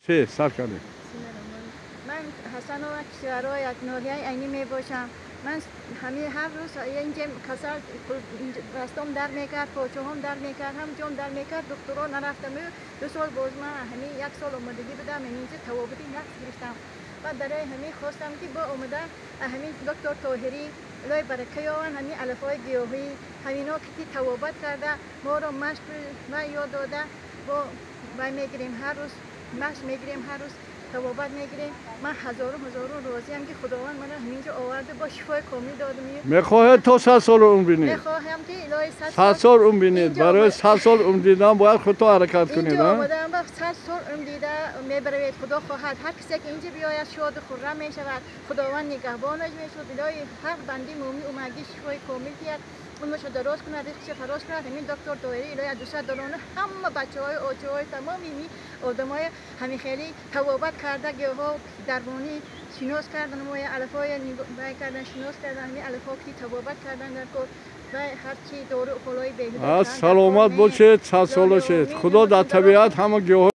چه سرکاری؟ من حسن و کشورهای اکنوریای اینی می باشم. من همه هر روز اینجا کسر راستم در میکرد، پوچه هم در میکرد، هم جام در میکرد. دکترها نرفتم. 2 سال باز من همه 1 سال اومدگی بودم. اینجا توابتی نقص گرفتم. بعد برای همه خواستم که با اومده همین دکتر طاهری لای برکیان همین الفای گیاهی همینا که توابت کرده ما رو مشق ما یاد داده با میگیریم هر روز مشق میگیریم هر روز توابت میگیریم. من هزارو راضیم که خداوند من همینجا آورده با شفای کامل داده. میخواهید تا 100 سال عمر بینید؟ میخواهم که الهی 100 سال عمر بینید. برای 100 سال عمر دیدن باید خودتون حرکت کنید. اینجا آمدم با 100 سال عمر دیده میبرید. خدا خواهد هر کسی که اینجا بیاید شاد و خرم میشود. خداوند نگهبانش میشود. الهی هر بندی مومن اومگی شفای کامل بیاد. اون رو درست کنه، ریخش فراش کنه. همین دکتر طاهری الهی از 200 دلانه همه بچه‌های اوچه‌های تمامی آدمای همین خیلی توابت کرده گیاها درمانی شناس کردن و الفای نگاه کردن شناس کردن همین الفا که توابت کردن در کار و هر چی دارو خلای بهداشت. سلامت باشید، 100 ساله شید. خدا در طبیعت همه گیاه